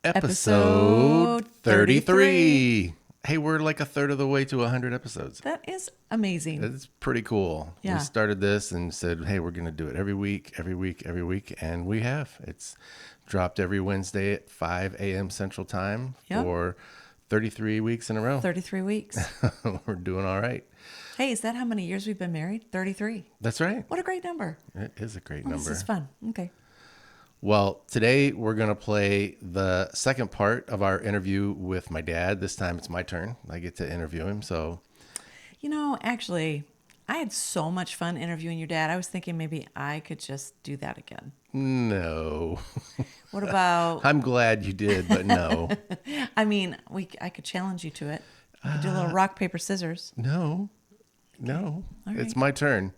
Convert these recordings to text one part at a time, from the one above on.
Episode 33. Hey, we're like a third of the way to 100 episodes. That is amazing. It's pretty cool. Yeah. We started this and said, hey, we're going to do it every week. And we have. It's dropped every Wednesday at 5 a.m. Central Time for 33 weeks in a row. 33 weeks. We're doing all right. Hey, is that how many years we've been married? 33. That's right. What a great number. It is a great number. This is fun. Okay. Well, today we're going to play the second part of our interview with my dad. This time it's my turn. I get to interview him. So, actually, I had so much fun interviewing your dad. I was thinking maybe I could just do that again. No. What about... I'm glad you did, but no. I mean, I could challenge you to it. We could do a little rock, paper, scissors. No. All right. It's my turn.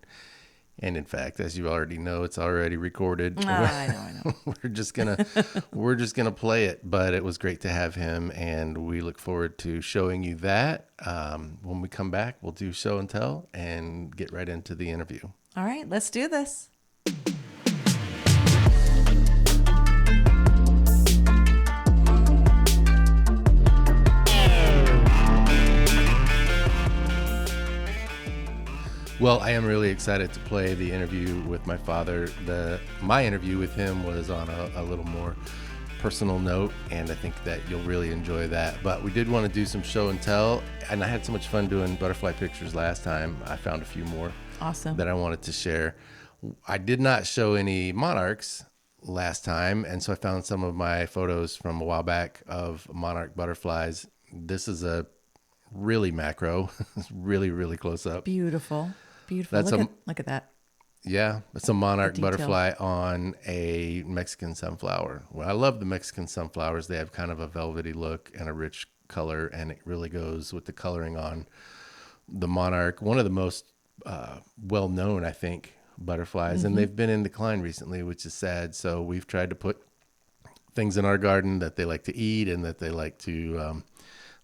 And in fact, as you already know, it's already recorded. Oh, I know. we're just gonna play it. But it was great to have him, and we look forward to showing you that. When we come back, we'll do show and tell and get right into the interview. All right, let's do this. Well, I am really excited to play the interview with my father. My interview with him was on a little more personal note, and I think that you'll really enjoy that. But we did want to do some show and tell, and I had so much fun doing butterfly pictures last time. I found a few more that I wanted to share. I did not show any monarchs last time, and so I found some of my photos from a while back of monarch butterflies. This is a really macro, really, really close up. Beautiful. Look at that. Yeah, it's a monarch butterfly on a Mexican sunflower. Well, I love the Mexican sunflowers. They have kind of a velvety look and a rich color, and it really goes with the coloring on the monarch. One of the most well-known, I think, butterflies, and they've been in decline recently, which is sad. So we've tried to put things in our garden that they like to eat and that they like to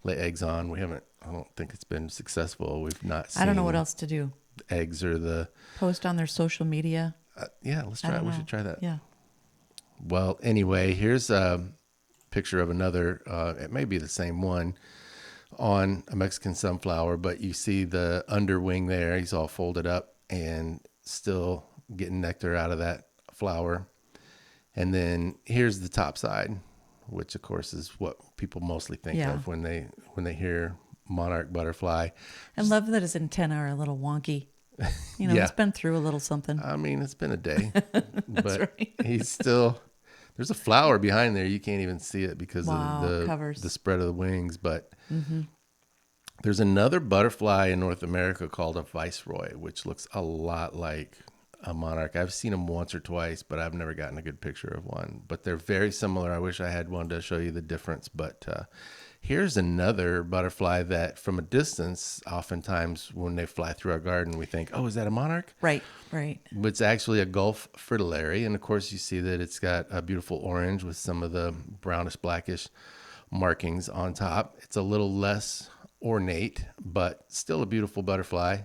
lay eggs on. I don't think it's been successful. We've not seen... I don't know what else to do. Eggs or the... Post on their social media. Yeah, let's try it. We should try that. Yeah. Well, anyway, here's a picture of another, it may be the same one, on a Mexican sunflower, but you see the underwing there. He's all folded up and still getting nectar out of that flower. And then here's the top side, which of course is what people mostly think of when they hear monarch butterfly. I love that his antennae are a little wonky. It's been through a little something. I mean, it's been a day, but right. He's still, there's a flower behind there. You can't even see it because of the spread of the wings, but there's another butterfly in North America called a viceroy, which looks a lot like a monarch. I've seen them once or twice, but I've never gotten a good picture of one, but they're very similar. I wish I had one to show you the difference, but here's another butterfly that from a distance, oftentimes when they fly through our garden, we think, oh, is that a monarch? Right. But it's actually a Gulf fritillary. And of course you see that it's got a beautiful orange with some of the brownish blackish markings on top. It's a little less ornate, but still a beautiful butterfly.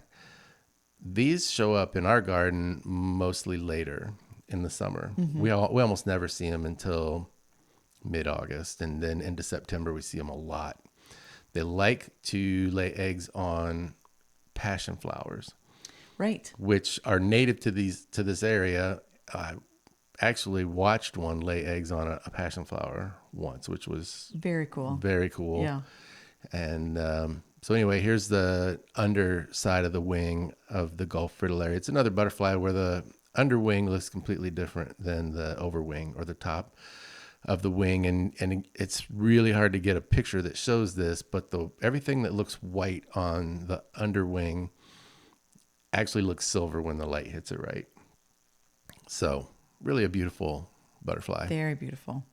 These show up in our garden mostly later in the summer. We almost never see them until mid-August, and then into September we see them a lot. They like to lay eggs on passion flowers, right? Which are native to this area. I actually watched one lay eggs on a passion flower once, which was very cool. Yeah. And so anyway, here's the underside of the wing of the Gulf fritillary. It's another butterfly where the underwing looks completely different than the overwing or the top of the wing, and it's really hard to get a picture that shows this, but everything that looks white on the underwing actually looks silver when the light hits it right. So really a beautiful butterfly. Very beautiful.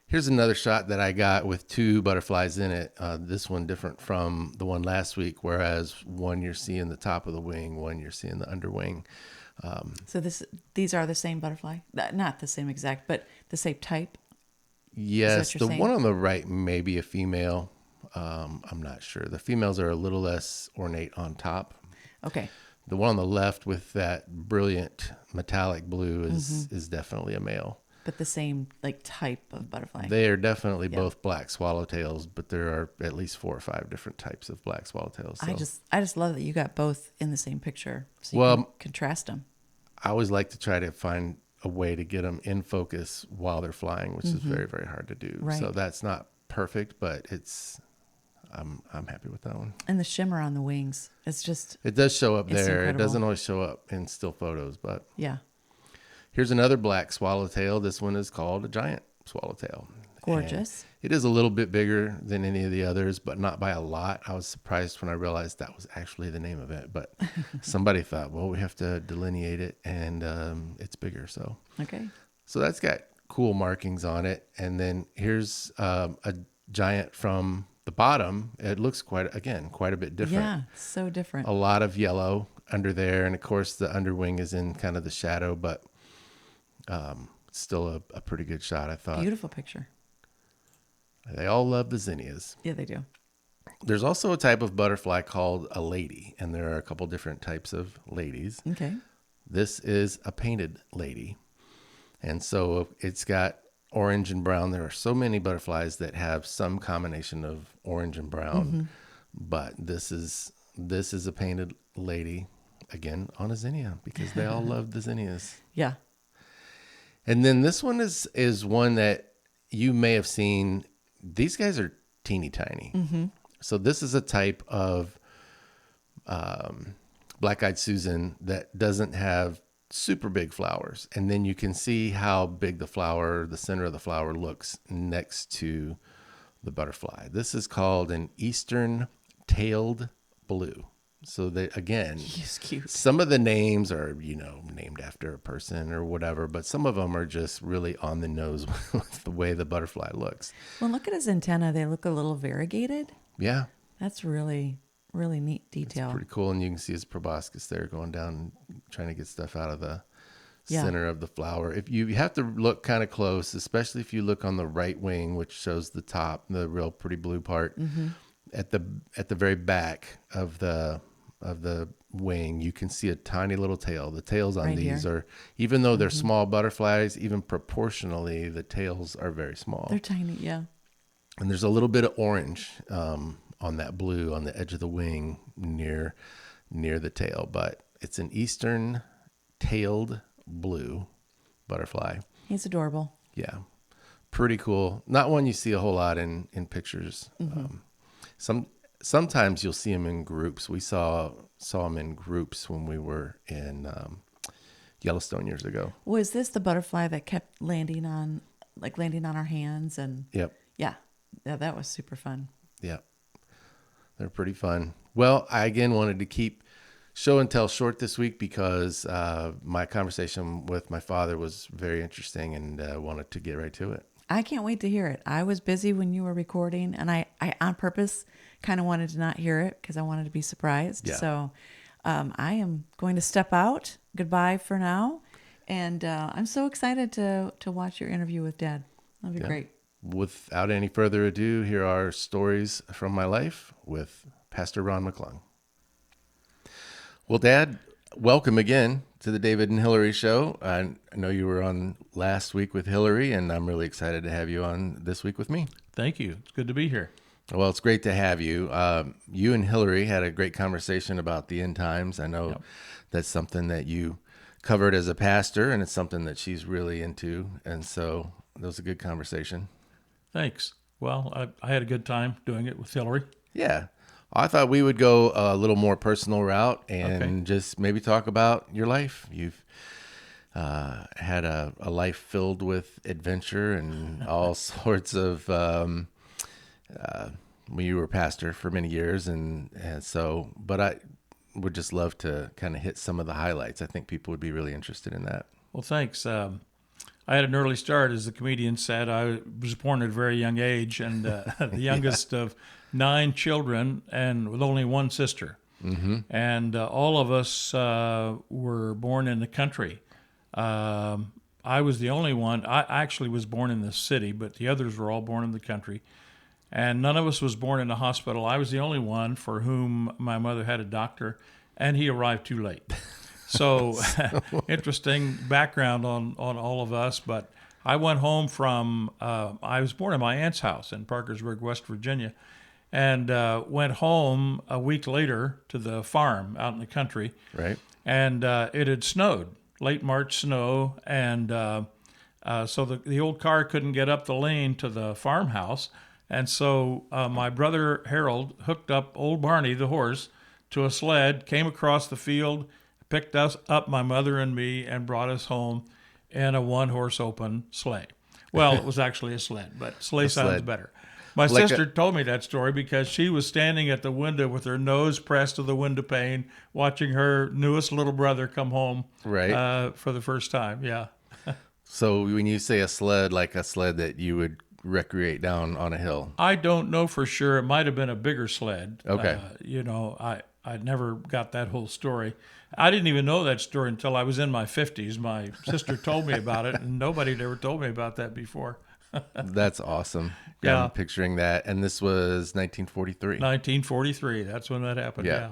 Here's another shot that I got with two butterflies in it. This one different from the one last week, whereas one you're seeing the top of the wing, one you're seeing the underwing. So these are the same butterfly? Not the same exact, but the same type? Yes, the one on the right may be a female. I'm not sure. The females are a little less ornate on top. Okay. The one on the left with that brilliant metallic blue is definitely a male. But the same like type of butterfly. They are definitely both black swallowtails, but there are at least 4 or 5 different types of black swallowtails. So. I just love that you got both in the same picture, so you can contrast them. I always like to try to find a way to get them in focus while they're flying, which is very, very hard to do. Right. So that's not perfect, but I'm happy with that one. And the shimmer on the wings, it does show up there. incredible. It doesn't always show up in still photos, but yeah. Here's another black swallowtail. This one is called a giant swallowtail. Gorgeous. And it is a little bit bigger than any of the others, but not by a lot. I was surprised when I realized that was actually the name of it. But somebody thought, well, we have to delineate it, and it's bigger. So that's got cool markings on it. And then here's a giant from the bottom. It looks quite a bit different. Yeah, so different. A lot of yellow under there, and of course the underwing is in kind of the shadow, but still a pretty good shot, I thought. Beautiful picture. They all love the zinnias. Yeah, they do. There's also a type of butterfly called a lady, and there are a couple different types of ladies. Okay. This is a painted lady, and so it's got orange and brown. There are so many butterflies that have some combination of orange and brown, but this is a painted lady, again on a zinnia, because they all love the zinnias. Yeah. And then this one is one that you may have seen. These guys are teeny tiny. So this is a type of black-eyed Susan that doesn't have super big flowers. And then you can see how big the center of the flower looks next to the butterfly. This is called an eastern tailed blue. So He's cute. some of the names are, named after a person or whatever, but some of them are just really on the nose with the way the butterfly looks. Well, look at his antenna. They look a little variegated. Yeah. That's really, really neat detail. It's pretty cool. And you can see his proboscis there going down, trying to get stuff out of the center of the flower. If you have to look kind of close, especially if you look on the right wing, which shows the top, the real pretty blue part, at the very back of the wing, you can see a tiny little tail. The tails on these are, even though they're small butterflies, even proportionally, the tails are very small. They're tiny, yeah. And there's a little bit of orange on that blue on the edge of the wing near the tail, but it's an eastern tailed blue butterfly. He's adorable. Yeah, pretty cool. Not one you see a whole lot in pictures. Sometimes you'll see them in groups. We saw them in groups when we were in Yellowstone years ago. Was this the butterfly that kept landing on our hands? And Yep. Yeah, that was super fun. Yeah, they're pretty fun. Well, I again wanted to keep show and tell short this week because my conversation with my father was very interesting, and wanted to get right to it. I can't wait to hear it. I was busy when you were recording, and I on purpose kind of wanted to not hear it because I wanted to be surprised. Yeah. So I am going to step out. Goodbye for now. And I'm so excited to watch your interview with Dad. That'll be great. Without any further ado, here are stories from my life with Pastor Ron McClung. Well, Dad, welcome again to the David and Hillary Show. I know you were on last week with Hillary, and I'm really excited to have you on this week with me. Thank you. It's good to be here. Well, it's great to have you. You and Hillary had a great conversation about the end times. I know that's something that you covered as a pastor, and it's something that she's really into. And so that was a good conversation. Thanks. Well, I had a good time doing it with Hillary. Yeah. I thought we would go a little more personal route and just maybe talk about your life. You've had a life filled with adventure and all sorts of, when you were a pastor for many years. And so, but I would just love to kind of hit some of the highlights. I think people would be really interested in that. Well, thanks. I had an early start, as the comedian said. I was born at a very young age, and the youngest of 9 children, and with only one sister. And all of us were born in the country. I was the only one. I actually was born in the city, but the others were all born in the country. And none of us was born in a hospital. I was the only one for whom my mother had a doctor, and he arrived too late. So interesting background on all of us, but I went home from, I was born in my aunt's house in Parkersburg, West Virginia, and went home a week later to the farm out in the country. Right. And it had snowed, late March snow, and so the old car couldn't get up the lane to the farmhouse. And so my brother Harold hooked up old Barney, the horse, to a sled, came across the field, picked us up, my mother and me, and brought us home in a one-horse open sleigh. Well, it was actually a sled, but sleigh sounds better. My sister told me that story because she was standing at the window with her nose pressed to the window pane, watching her newest little brother come home for the first time. Yeah. So when you say a sled, like a sled that you would recreate down on a hill? I don't know for sure. It might have been a bigger sled. Okay. I never got that whole story. I didn't even know that story until I was in my 50s. My sister told me about it, and nobody had ever told me about that before. That's awesome. Yeah. I'm picturing that. And this was 1943. 1943. That's when that happened. Yeah.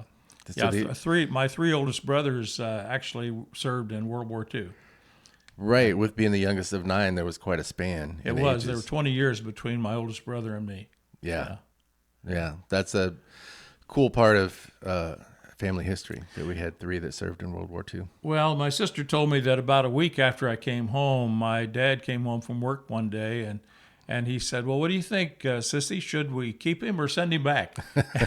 Yeah. So my three oldest brothers actually served in World War II. Right. With being the youngest of 9, there was quite a span. It was. There were 20 years between my oldest brother and me. Yeah. That's a cool part of family history, that we had 3 that served in World War II. Well, my sister told me that about a week after I came home, my dad came home from work one day, and he said, "Well, what do you think, Sissy? Should we keep him or send him back?"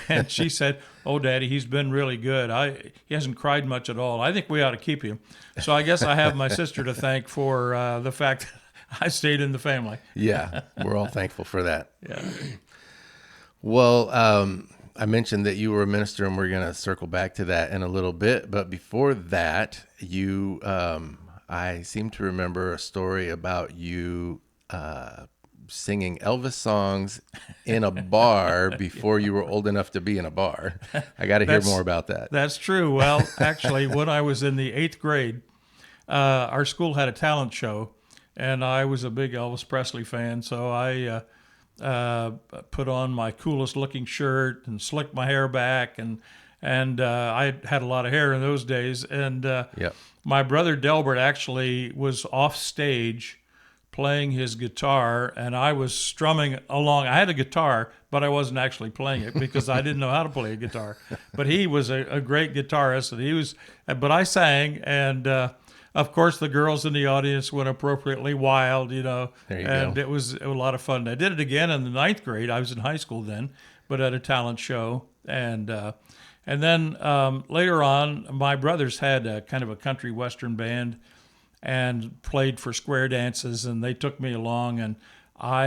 And she said, "Oh, Daddy, he's been really good. He hasn't cried much at all. I think we ought to keep him." So I guess I have my sister to thank for the fact that I stayed in the family. Yeah, we're all thankful for that. Yeah. Well, I mentioned that you were a minister, and we're going to circle back to that in a little bit. But before that, I seem to remember a story about you singing Elvis songs in a bar before you were old enough to be in a bar. I got to hear more about that. That's true. Well, actually, when I was in the 8th grade, our school had a talent show, and I was a big Elvis Presley fan, so I put on my coolest looking shirt and slicked my hair back, and I had a lot of hair in those days. And my brother Delbert actually was off stage playing his guitar, and I was strumming along. I had a guitar, but I wasn't actually playing it because I didn't know how to play a guitar. But he was a great guitarist, and but I sang, and of course the girls in the audience went appropriately wild, There you and go. it was a lot of fun. I did it again in the 9th grade. I was in high school then, but at a talent show, and then later on, my brothers had a kind of a country western band and played for square dances, and they took me along, and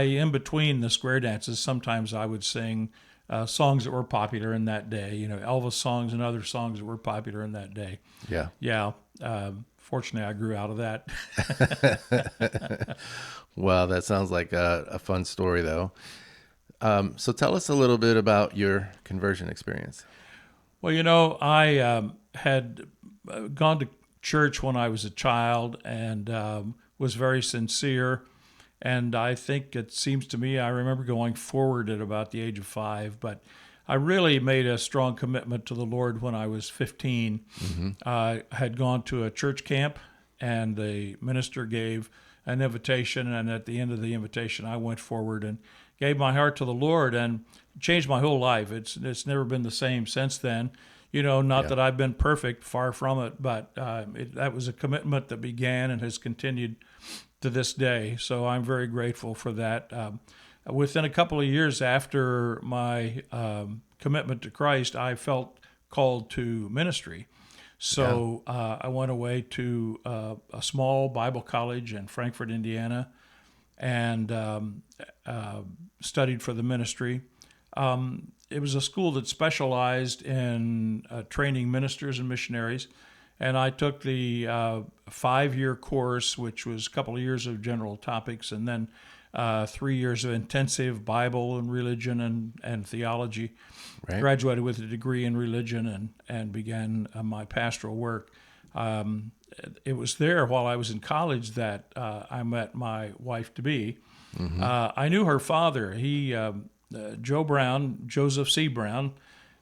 in between the square dances, sometimes I would sing songs that were popular in that day, Elvis songs and other songs that were popular in that day. Yeah. Fortunately, I grew out of that. Well, that sounds like a fun story, though. So tell us a little bit about your conversion experience. Well, I had gone to church when I was a child and was very sincere. And I think it seems to me, I remember going forward at about the age of 5, but I really made a strong commitment to the Lord when I was 15. Mm-hmm. I had gone to a church camp, and the minister gave an invitation, and at the end of the invitation, I went forward and gave my heart to the Lord, and changed my whole life. It's never been the same since then. Not that I've been perfect, far from it, but that was a commitment that began and has continued to this day. So I'm very grateful for that. Within a couple of years after my commitment to Christ, I felt called to ministry. So I went away to a small Bible college in Frankfort, Indiana, and studied for the ministry. It was a school that specialized in training ministers and missionaries, and I took the 5-year course, which was a couple of years of general topics, and then 3 years of intensive Bible and religion and theology. Right. Graduated with a degree in religion and began my pastoral work. It was there while I was in college that I met my wife-to-be. Mm-hmm. I knew her father. Joseph C. Brown,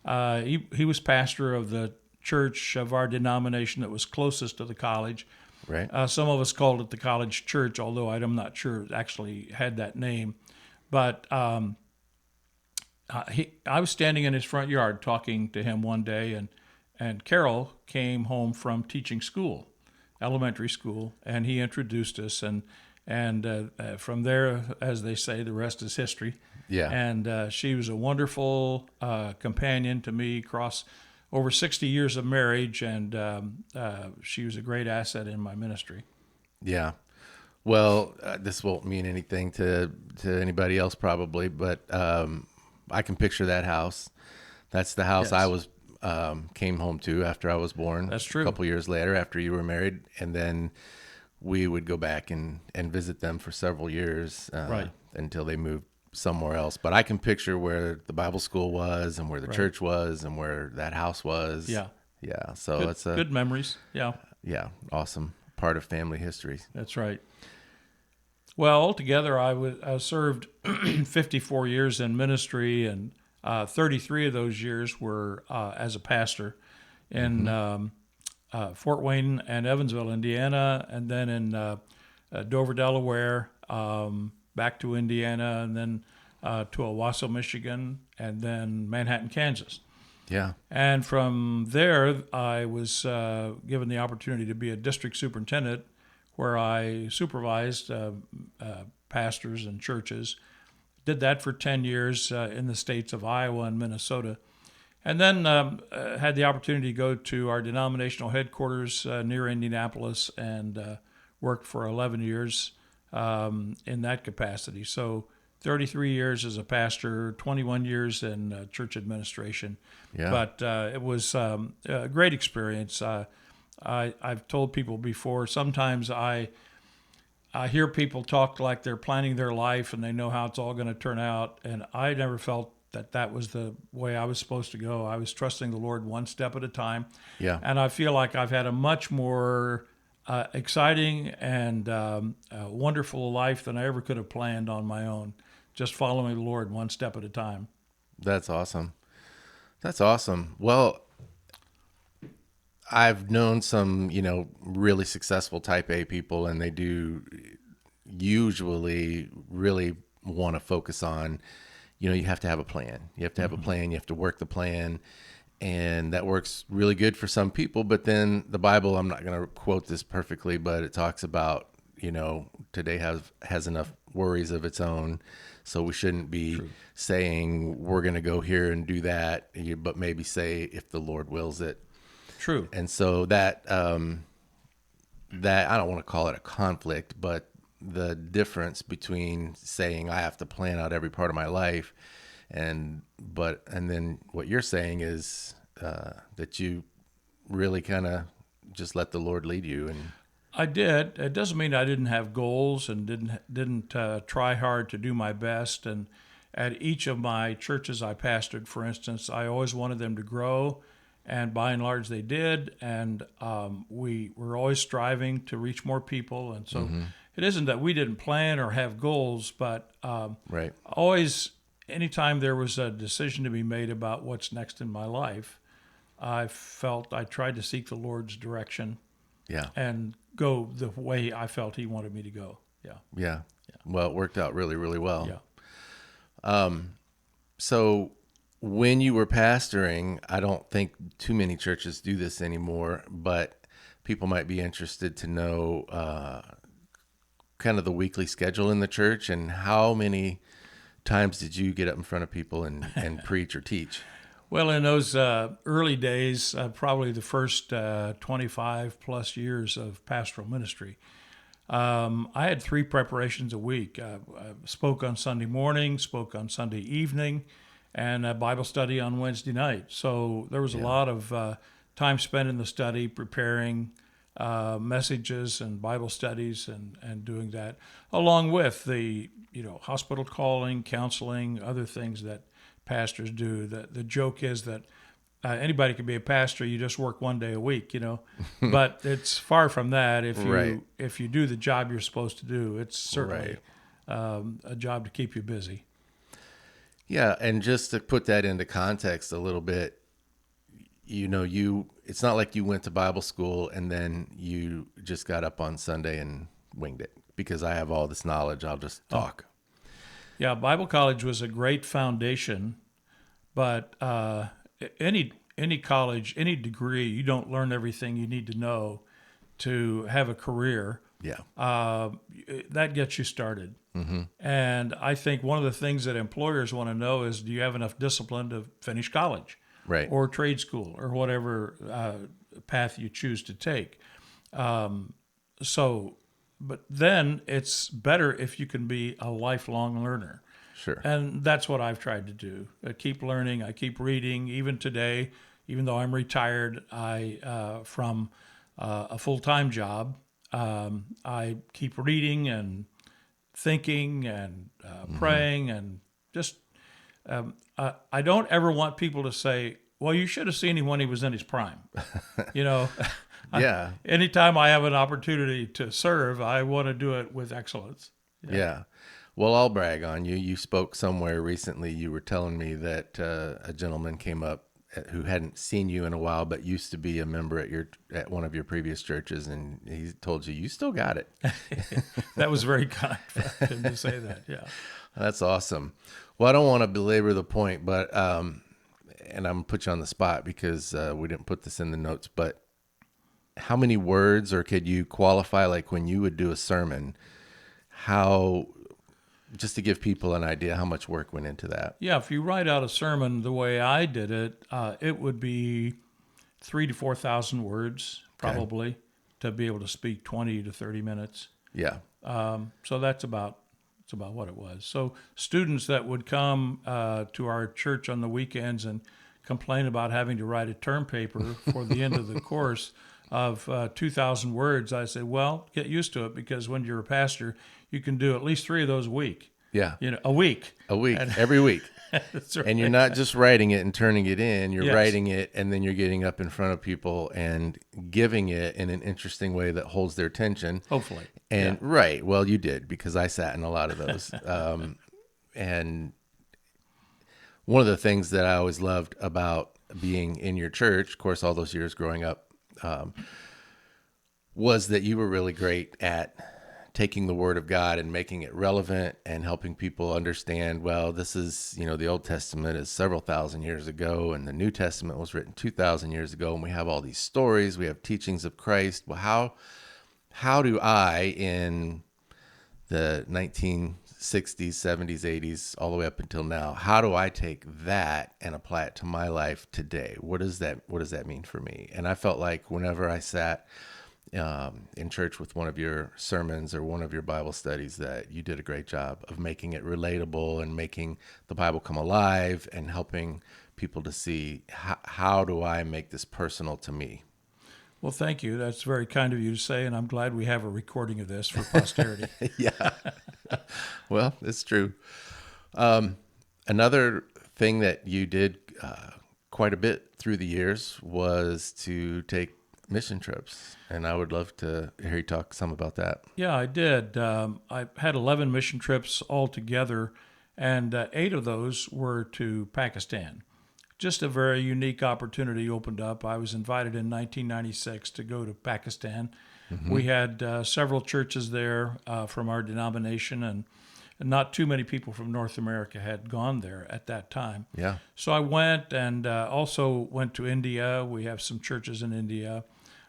he was pastor of the church of our denomination that was closest to the college. Right. Some of us called it the college church, although I'm not sure it actually had that name. But I was standing in his front yard talking to him one day, and Carol came home from teaching school, elementary school, and he introduced us, and from there, as they say, the rest is history. Yeah. And she was a wonderful companion to me across over 60 years of marriage, and she was a great asset in my ministry. Yeah. Well, this won't mean anything to anybody else probably, but I can picture that house. That's the house Yes. I was came home to after I was born. That's true. A couple years later, after you were married, and then we would go back and visit them for several years, Right. until they moved somewhere else. But I can picture where the Bible school was, and where the Right. church was, and where that house was. Yeah. Yeah. So Good, it's a good memories. Yeah, awesome part of family history. that's right. Well, altogether, I served 54 years in ministry, and 33 of those years were as a pastor in Fort Wayne and Evansville, Indiana, and then in Dover, Delaware, back to Indiana, and then to Owasso, Michigan, and then Manhattan, Kansas. Yeah. And from there, I was given the opportunity to be a district superintendent, where I supervised pastors and churches. Did that for 10 years in the states of Iowa and Minnesota. And then had the opportunity to go to our denominational headquarters near Indianapolis and worked for 11 years in that capacity. So 33 years as a pastor, 21 years in church administration. Yeah. But it was a great experience. I've told people before, sometimes I hear people talk like they're planning their life and they know how it's all going to turn out, and I never felt that was the way I was supposed to go. I was trusting the Lord one step at a time. Yeah. And I feel like I've had a much more exciting and wonderful life than I ever could have planned on my own, just following the Lord one step at a time. That's awesome. That's awesome. Well, I've known some, really successful type A people, and they do usually really want to focus on, you have to have a plan. You have to have a plan. You have to work the plan. And that works really good for some people. But then the Bible, I'm not going to quote this perfectly, but it talks about, today has enough worries of its own. So we shouldn't be saying we're going to go here and do that, but maybe say if the Lord wills it. True. And so that I don't want to call it a conflict, but the difference between saying I have to plan out every part of my life and then what you're saying is that you really kind of just let the Lord lead you. And I did. It doesn't mean I didn't have goals and didn't try hard to do my best. And at each of my churches I pastored, for instance, I always wanted them to grow, and by and large they did. And we were always striving to reach more people. And so it isn't that we didn't plan or have goals, but right. always, anytime there was a decision to be made about what's next in my life, I felt I tried to seek the Lord's direction. Yeah. And go the way I felt He wanted me to go. Yeah. Well, it worked out really, really well. Yeah. So when you were pastoring, I don't think too many churches do this anymore, but people might be interested to know kind of the weekly schedule in the church, and how many times did you get up in front of people and preach or teach? Well, in those early days, probably the first 25 plus years of pastoral ministry, I had 3 preparations a week. I spoke on Sunday morning, spoke on Sunday evening, and a Bible study on Wednesday night. So there was a lot of time spent in the study preparing messages and Bible studies and doing that, along with the hospital calling, counseling, other things that pastors do. The joke is that anybody can be a pastor. You just work one day a week, but it's far from that. If you do the job you're supposed to do, it's certainly a job to keep you busy. Yeah, and just to put that into context a little bit, it's not like you went to Bible school and then you just got up on Sunday and winged it because I have all this knowledge. I'll just talk. Yeah, Bible college was a great foundation, but any college, any degree, you don't learn everything you need to know to have a career. Yeah. That gets you started. And I think one of the things that employers want to know is, do you have enough discipline to finish college, Right. or trade school, or whatever path you choose to take? But then it's better if you can be a lifelong learner. Sure. And that's what I've tried to do. I keep learning. I keep reading. Even today, even though I'm retired, from a full-time job, I keep reading and thinking and praying, and just I don't ever want people to say, well, you should have seen him when he was in his prime. Yeah. Anytime I have an opportunity to serve, I want to do it with excellence. Yeah. Well, I'll brag on you. You spoke somewhere recently. You were telling me that a gentleman came up who hadn't seen you in a while, but used to be a member at one of your previous churches, and he told you still got it. That was very kind for him to say that. Yeah. That's awesome. Well, I don't want to belabor the point, but and I'm gonna put you on the spot because we didn't put this in the notes, but how many words, or could you qualify, like when you would do a sermon, just to give people an idea how much work went into that? Yeah, if you write out a sermon the way I did it, it would be 3,000 to 4,000 words probably to be able to speak 20 to 30 minutes. Yeah. So that's about what it was. So students that would come to our church on the weekends and complain about having to write a term paper for the end of the course of 2,000 words, I said, well, get used to it, because when you're a pastor, you can do at least 3 of those a week. Yeah. A week. Every week. That's right. And you're not just writing it and turning it in, you're Yes. writing it, and then you're getting up in front of people and giving it in an interesting way that holds their attention. Hopefully. And right. Well, you did, because I sat in a lot of those. And one of the things that I always loved about being in your church, of course, all those years growing up, was that you were really great at taking the Word of God and making it relevant and helping people understand, well, this is, the Old Testament is several thousand years ago, and the New Testament was written 2,000 years ago, and we have all these stories, we have teachings of Christ. Well, how do I, in the 1960s, 70s, 80s, all the way up until now, how do I take that and apply it to my life today? What does that mean for me? And I felt like whenever I sat in church with one of your sermons or one of your Bible studies, that you did a great job of making it relatable and making the Bible come alive and helping people to see how do I make this personal to me. Well, thank you. That's very kind of you to say, and I'm glad we have a recording of this for posterity. Yeah. Well, it's true. Another thing that you did quite a bit through the years was to take mission trips, and I would love to hear you talk some about that. Yeah, I did. I had 11 mission trips altogether, and 8 of those were to Pakistan. Just a very unique opportunity opened up. I was invited in 1996 to go to Pakistan. Mm-hmm. We had several churches there from our denomination, and not too many people from North America had gone there at that time. Yeah. So I went, and also went to India. We have some churches in India.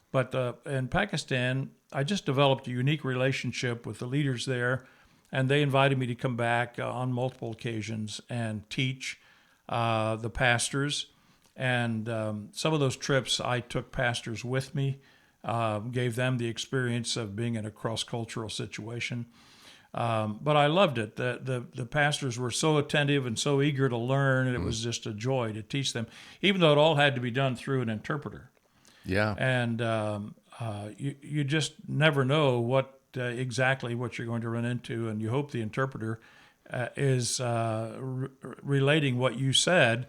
But in Pakistan, I just developed a unique relationship with the leaders there, and they invited me to come back on multiple occasions and teach the pastors. And some of those trips, I took pastors with me, gave them the experience of being in a cross-cultural situation. But I loved it. The pastors were so attentive and so eager to learn, and it was just a joy to teach them, even though it all had to be done through an interpreter. Yeah. And you just never know exactly what you're going to run into, and you hope the interpreter is relating what you said,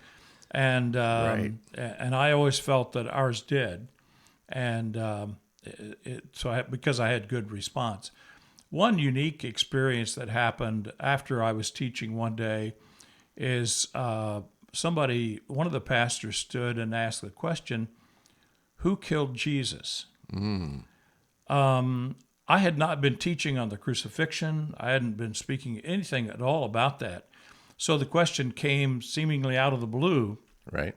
and Right. and I always felt that ours did, and because I had good response. One unique experience that happened after I was teaching one day is one of the pastors stood and asked the question, who killed Jesus? I had not been teaching on the crucifixion. I hadn't been speaking anything at all about that. So the question came seemingly out of the blue. Right.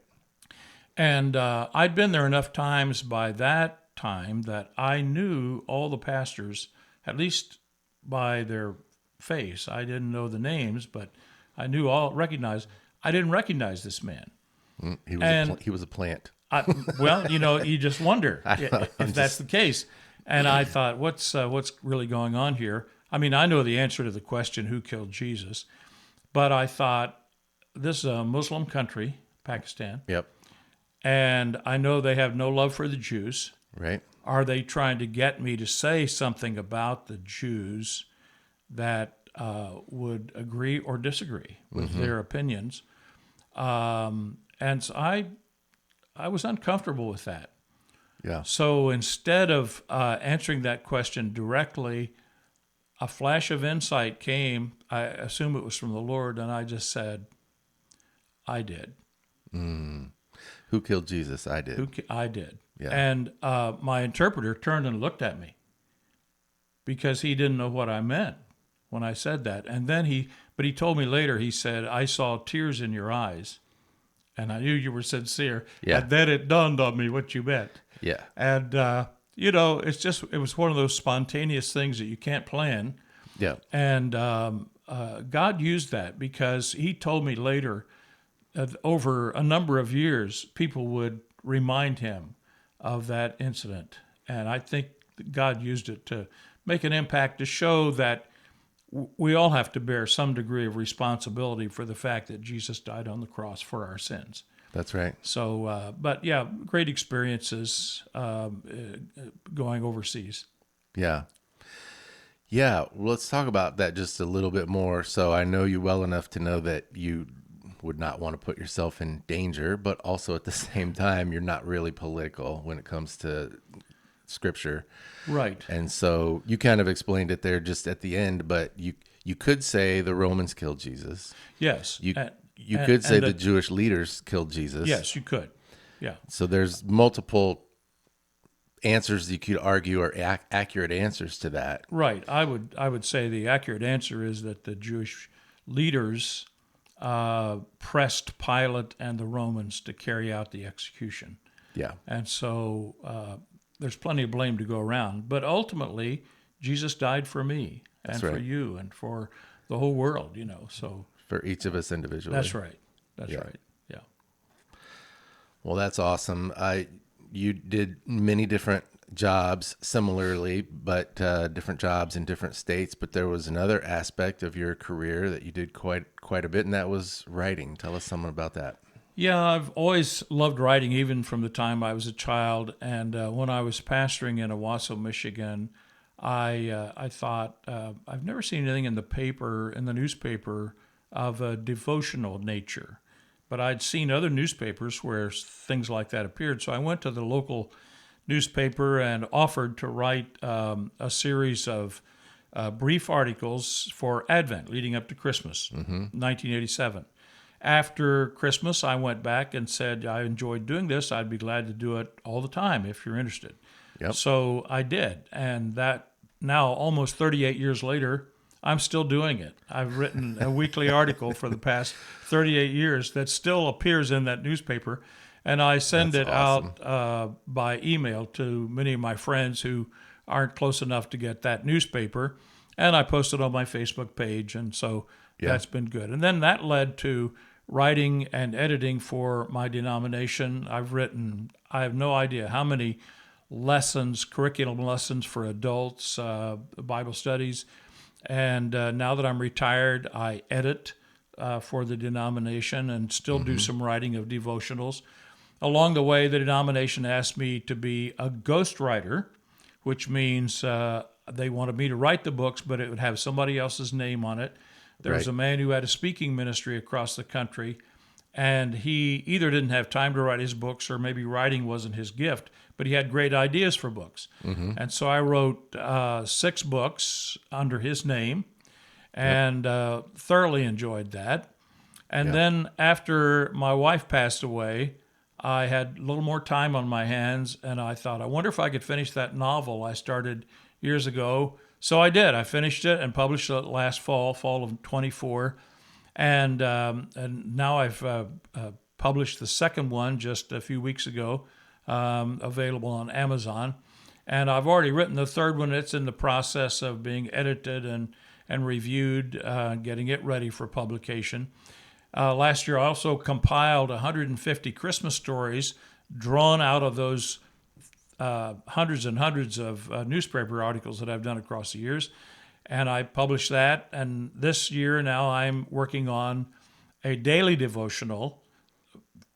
And I'd been there enough times by that time that I knew all the pastors, at least by their face. I didn't know the names, but I knew recognized. I didn't recognize this man. He was a plant. Well, you just wonder if that's the case. And I thought, what's really going on here? I mean, I know the answer to the question, who killed Jesus? But I thought, this is a Muslim country, Pakistan. Yep. And I know they have no love for the Jews. Right. Are they trying to get me to say something about the Jews that would agree or disagree with their opinions? And so I was uncomfortable with that. Yeah. So instead of answering that question directly, a flash of insight came. I assume it was from the Lord, and I just said, I did. Who killed Jesus? I did. I did. Yeah. And my interpreter turned and looked at me because he didn't know what I meant when I said that. And then he told me later, he said, I saw tears in your eyes, and I knew you were sincere. Yeah. And then it dawned on me what you meant. Yeah. And, it was one of those spontaneous things that you can't plan. Yeah. And God used that because he told me later, over a number of years, people would remind him of that incident. And I think God used it to make an impact, to show that we all have to bear some degree of responsibility for the fact that Jesus died on the cross for our sins. That's right. So, but yeah, great experiences going overseas. Yeah. Yeah. Well, let's talk about that just a little bit more. So I know you well enough to know that you would not want to put yourself in danger, but also at the same time, you're not really political when it comes to scripture. Right. And so you kind of explained it there just at the end, but you could say the Romans killed Jesus. Yes. You could say the Jewish leaders killed Jesus. Yes, you could. Yeah. So there's multiple answers you could argue are accurate answers to that. Right. I would say the accurate answer is that the Jewish leaders pressed Pilate and the Romans to carry out the execution. Yeah. And so there's plenty of blame to go around. But ultimately, Jesus died for me and That's for right. you and for the whole world, So For each of us individually. that's right. That's Yeah. right. Yeah. Well, that's awesome. You did many different jobs similarly, but different jobs in different states. But there was another aspect of your career that you did quite a bit, and that was writing. Tell us something about that. Yeah, I've always loved writing, even from the time I was a child. And when I was pastoring in Owasso, Michigan, I thought, I've never seen anything in the newspaper, of a devotional nature. But I'd seen other newspapers where things like that appeared. So I went to the local newspaper and offered to write a series of brief articles for Advent leading up to Christmas, 1987. After Christmas, I went back and said, I enjoyed doing this. I'd be glad to do it all the time if you're interested. Yep. So I did. And that now, almost 38 years later, I'm still doing it. I've written a weekly article for the past 38 years that still appears in that newspaper. And I send That's it awesome. out by email to many of my friends who aren't close enough to get that newspaper. And I post it on my Facebook page. And so that's been good. And then that led to writing and editing for my denomination. I have no idea how many lessons, curriculum lessons for adults, Bible studies. And now that I'm retired, I edit for the denomination and still do some writing of devotionals. Along the way, the denomination asked me to be a ghostwriter, which means they wanted me to write the books, but it would have somebody else's name on it. There was a man who had a speaking ministry across the country, and he either didn't have time to write his books or maybe writing wasn't his gift, but he had great ideas for books. And so I wrote 6 books under his name and thoroughly enjoyed that. And then after my wife passed away, I had a little more time on my hands, and I thought, I wonder if I could finish that novel I started years ago. So I did. I finished it and published it last fall of 24. And now I've published the second one just a few weeks ago, available on Amazon. And I've already written the third one. It's in the process of being edited and reviewed, getting it ready for publication. Last year, I also compiled 150 Christmas stories drawn out of those hundreds and hundreds of newspaper articles that I've done across the years. And I published that. And this year now I'm working on a daily devotional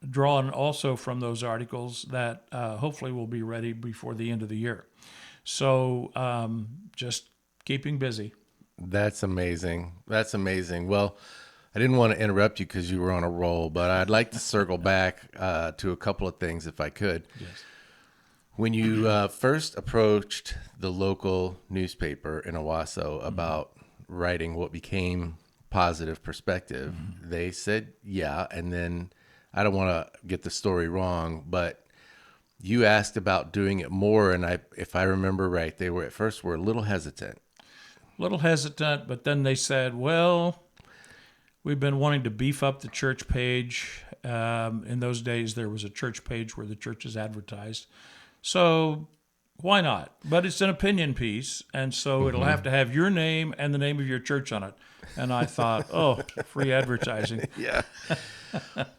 drawn also from those articles that hopefully will be ready before the end of the year. So just keeping busy. That's amazing. That's amazing. Well, I didn't want to interrupt you because you were on a roll, but I'd like to circle back to a couple of things if I could. Yes. When you first approached the local newspaper in Owasso about writing what became Positive Perspective, they said, yeah. And then I don't want to get the story wrong, but you asked about doing it more. And if I remember right, they were at first were a little hesitant. But then they said, well, we've been wanting to beef up the church page. In those days, there was a church page where the church is advertised. So why not? But it's an opinion piece, and so it'll have to have your name and the name of your church on it. And I thought, oh, free advertising. Yeah.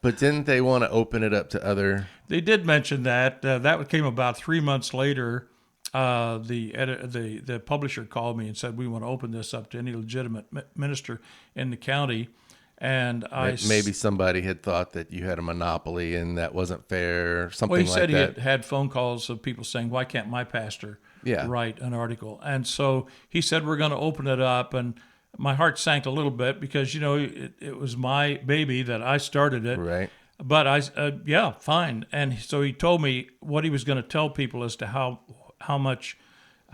But didn't they want to open it up to other? They did mention that. That came about 3 months later. The publisher called me and said, we want to open this up to any legitimate minister in the county. And maybe somebody had thought that you had a monopoly and that wasn't fair, something well, he like said that. He had phone calls of people saying, why can't my pastor Yeah. write an article? And so he said, we're going to open it up. And my heart sank a little bit because, it was my baby that I started it. Right. But yeah, fine. And so he told me what he was going to tell people as to how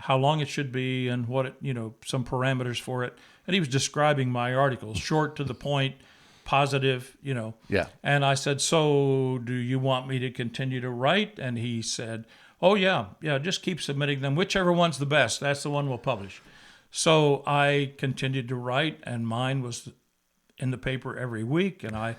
long it should be and what some parameters for it. And he was describing my articles, short to the point, positive, Yeah. And I said, so do you want me to continue to write? And he said, oh, yeah, just keep submitting them. Whichever one's the best, that's the one we'll publish. So I continued to write, and mine was in the paper every week. And I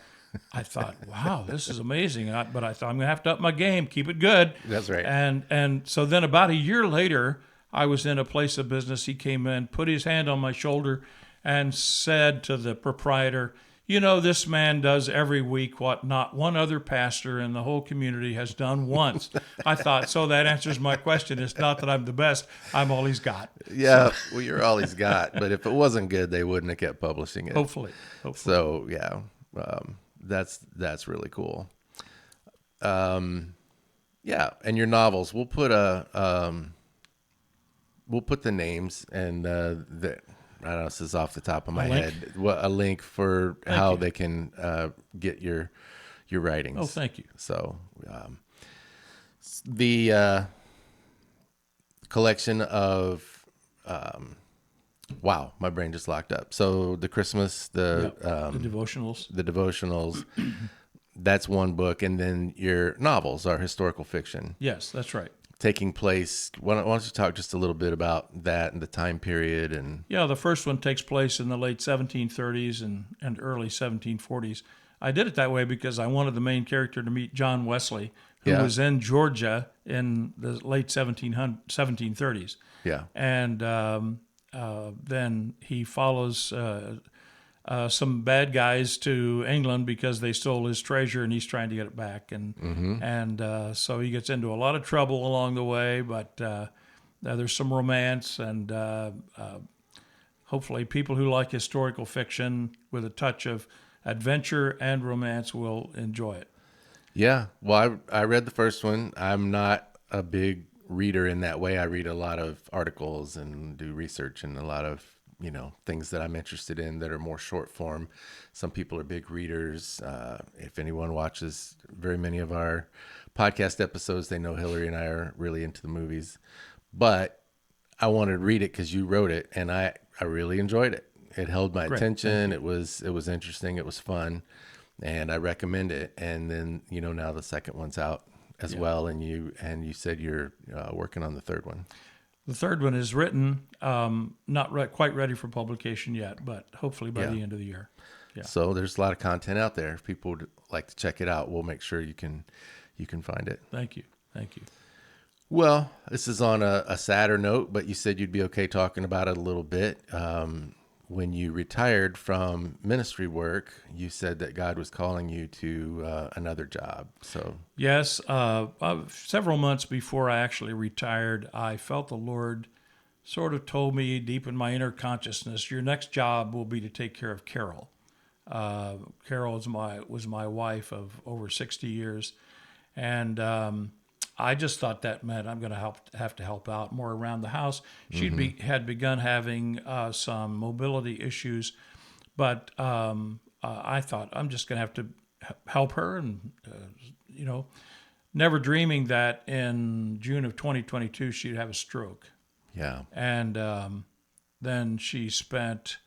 thought, wow, this is amazing. But I thought, I'm going to have to up my game, keep it good. That's right. And so then about a year later, I was in a place of business. He came in, put his hand on my shoulder, and said to the proprietor, this man does every week what not one other pastor in the whole community has done once. I thought, so that answers my question. It's not that I'm the best. I'm all he's got. Yeah, well, you're all he's got. But if it wasn't good, they wouldn't have kept publishing it. Hopefully. So, yeah, that's really cool. Yeah, and your novels, we'll put the names and I don't know, this is off the top of my head. A link for how they can get your writings. Oh, thank you. So the collection of wow, my brain just locked up. So the Christmas, the devotionals. That's one book, and then your novels are historical fiction. Yes, that's right. Taking place. Why don't you talk just a little bit about that and the time period? And yeah, the first one takes place in the late 1730s and early 1740s. I did it that way because I wanted the main character to meet John Wesley, who was in Georgia in the late 1730s. Yeah, and then he follows some bad guys to England because they stole his treasure, and he's trying to get it back. And so he gets into a lot of trouble along the way, but there's some romance, and hopefully people who like historical fiction with a touch of adventure and romance will enjoy it. Yeah. Well, I read the first one. I'm not a big reader in that way. I read a lot of articles and do research and a lot of things that I'm interested in that are more short form. Some people are big readers. If anyone watches very many of our podcast episodes, they know Hillary and I are really into the movies. But I wanted to read it because you wrote it, and I really enjoyed it. It held my Great. attention. It was interesting. It was fun, and I recommend it. And then now the second one's out as well, and you said you're working on the third one. The third one is written, not quite ready for publication yet, but hopefully by the end of the year. Yeah. So there's a lot of content out there. If people would like to check it out, we'll make sure you can find it. Thank you. Well, this is on a sadder note, but you said you'd be okay talking about it a little bit. When you retired from ministry work, you said that God was calling you to another job. So Yes, several months before I actually retired, I felt the Lord sort of told me deep in my inner consciousness, your next job will be to take care of Carol. Carol was my wife of over 60 years, and I just thought that meant I'm going to have to help out more around the house. She had begun having some mobility issues, but I thought I'm just going to have to help her, and never dreaming that in June of 2022 she'd have a stroke. yeah, And then she spent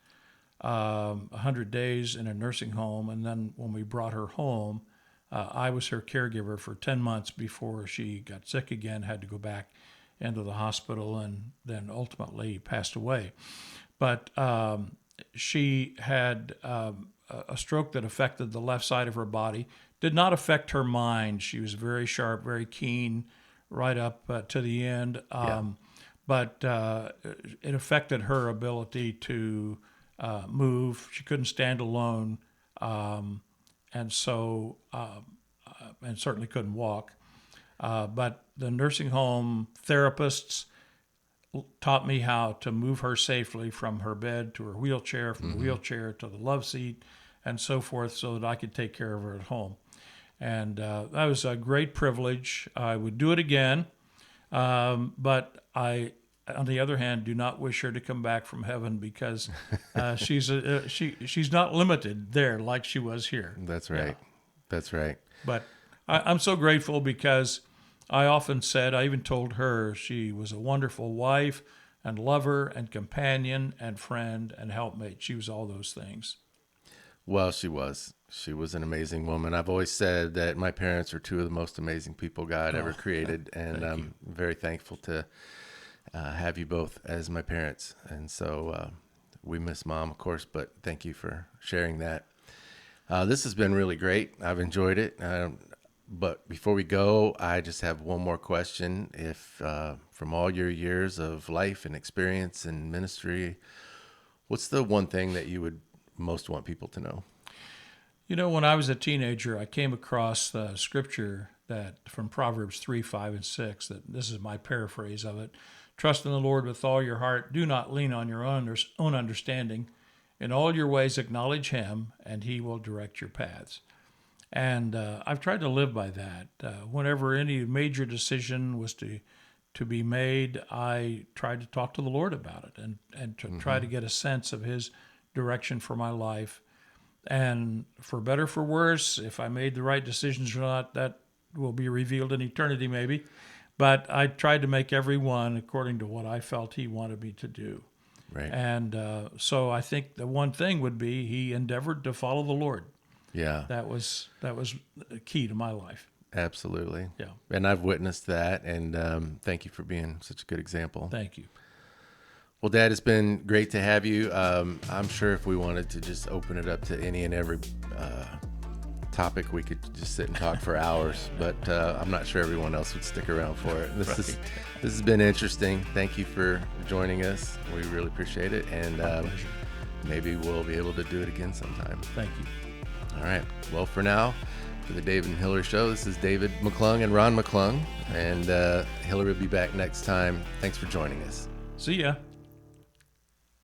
100 days in a nursing home, and then when we brought her home, I was her caregiver for 10 months before she got sick again, had to go back into the hospital, and then ultimately passed away. But she had a stroke that affected the left side of her body, did not affect her mind. She was very sharp, very keen, right up to the end. But it affected her ability to move. She couldn't stand alone. And so, and certainly couldn't walk. But the nursing home therapists taught me how to move her safely from her bed to her wheelchair, from the wheelchair to the love seat, and so forth, so that I could take care of her at home. And that was a great privilege. I would do it again, but I, on the other hand, do not wish her to come back from heaven, because she's not limited there like she was here. that's right. Yeah. That's right. But I'm so grateful, because I often said, I even told her, she was a wonderful wife and lover and companion and friend and helpmate. She was all those things. Well, she was an amazing woman. I've always said that my parents are two of the most amazing people God ever created, and I'm very thankful to have you both as my parents. And so we miss Mom, of course, but thank you for sharing that. This has been really great. I've enjoyed it. But before we go, I just have one more question. If from all your years of life and experience in ministry, what's the one thing that you would most want people to know? When I was a teenager, I came across the scripture that from Proverbs 3, 5, and 6, that this is my paraphrase of it. Trust in the Lord with all your heart. Do not lean on your own understanding. In all your ways acknowledge him, and he will direct your paths. And I've tried to live by that. Whenever any major decision was to be made, I tried to talk to the Lord about it and to try to get a sense of his direction for my life. And for better, for worse, if I made the right decisions or not, that will be revealed in eternity maybe. But I tried to make every one according to what I felt he wanted me to do. Right. And so I think the one thing would be he endeavored to follow the Lord. Yeah. That was key to my life. Absolutely. Yeah. And I've witnessed that, and thank you for being such a good example. Thank you. Well, Dad, it's been great to have you. I'm sure if we wanted to just open it up to any and every topic, we could just sit and talk for hours, but I'm not sure everyone else would stick around for it. This has been interesting. Thank you for joining us. We really appreciate it, and maybe we'll be able to do it again sometime. Thank you. All right. Well, for now, for the David and Hillary Show, this is David McClung and Ron McClung, and Hillary will be back next time. Thanks for joining us. See ya.